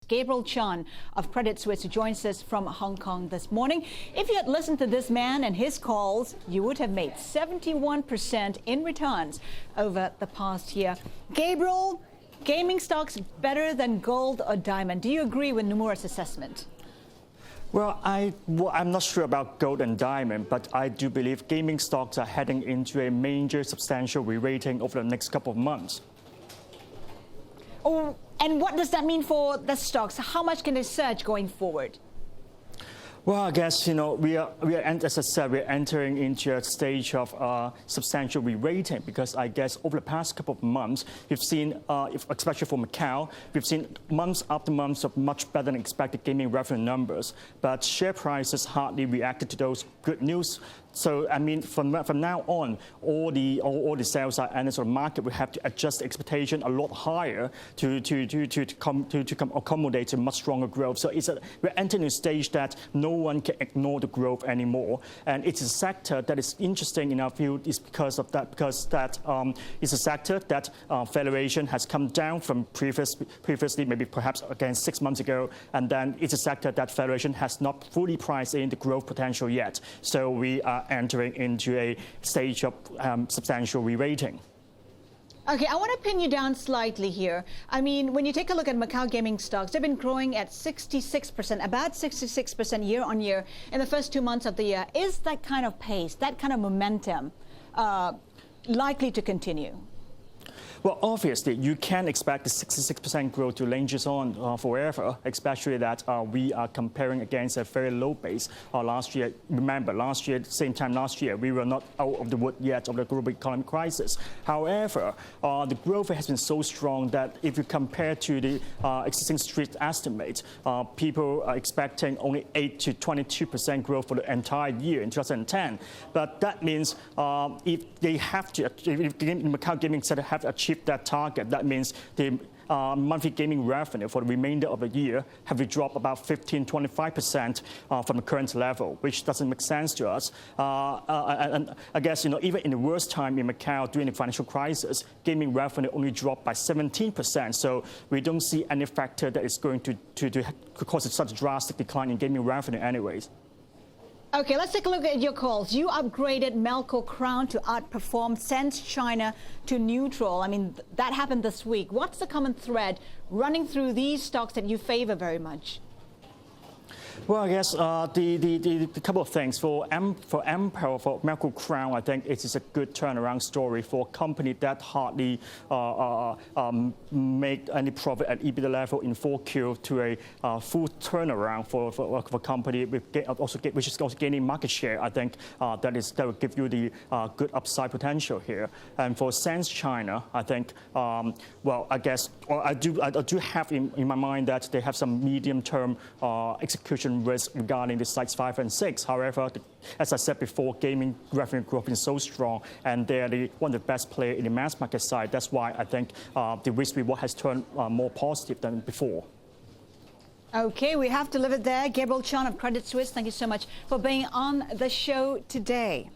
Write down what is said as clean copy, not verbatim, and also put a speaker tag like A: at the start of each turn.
A: Gabriel Chan of Credit Suisse, who joins us from Hong Kong this morning. If you had listened to this man and his calls, you would have made 71% in returns over the past year. Gabriel, gaming stocks better than gold or diamond. Do you agree with Nomura's assessment?
B: Well, I'm not sure about gold and diamond, but I do believe gaming stocks are heading into a major substantial re-rating over the next couple of months.
A: Oh, and what does that mean for the stocks? How much can they surge going forward?
B: Well, I guess, as I said, we're entering into a stage of substantial re-rating because I guess over the past couple of months, we've seen, especially for Macau, we've seen months after months of much better than expected gaming revenue numbers, but share prices hardly reacted to those good news. So, I mean, from now on, all the sales analysts or market will have to adjust the expectation a lot higher to accommodate a much stronger growth. So we're entering a stage that no one can ignore the growth anymore. And it's a sector that is interesting in our view is because that it's a sector that valuation has come down from previously, maybe perhaps again 6 months ago. And then it's a sector that valuation has not fully priced in the growth potential yet. So we are entering into a stage of substantial re-rating.
A: Okay, I want to pin you down slightly here. I mean, when you take a look at Macau gaming stocks, they've been growing at 66%, about 66% year on year in the first 2 months of the year. Is that kind of pace, that kind of momentum likely to continue?
B: Well, obviously, you can't expect the 66% growth to linger on forever, especially that we are comparing against a very low base last year. Remember, last year, same time last year, we were not out of the wood yet of the global economic crisis. However, the growth has been so strong that if you compare to the existing street estimate, people are expecting only 8 to 22% growth for the entire year in 2010. But that means if they have to, if the Macau gaming sector have achieved that target, that means the monthly gaming revenue for the remainder of the year have to drop about 15–25% from the current level, which doesn't make sense to us. And I guess even in the worst time in Macau during the financial crisis, gaming revenue only dropped by 17%. So we don't see any factor that is going to cause such a drastic decline in gaming revenue, anyways.
A: Okay, let's take a look at your calls. You upgraded Melco Crown to outperform, Sense China to neutral. I mean, that happened this week. What's the common thread running through these stocks that you favor very much?
B: Well, I guess the couple of things for Melco Crown, I think it is a good turnaround story for a company that hardly make any profit at EBITDA level in 4Q to a full turnaround for a company which is also gaining market share. I think that will give you the good upside potential here. And for Sense China, I think well, I guess I do have in my mind that they have some medium-term execution risk regarding the sites 5 and 6. However, as I said before, gaming revenue growth is so strong, and they're one of the best players in the mass market side. That's why I think the risk reward has turned more positive than before.
A: Okay, we have to leave it there. Gabriel Chan of Credit Suisse, thank you so much for being on the show today.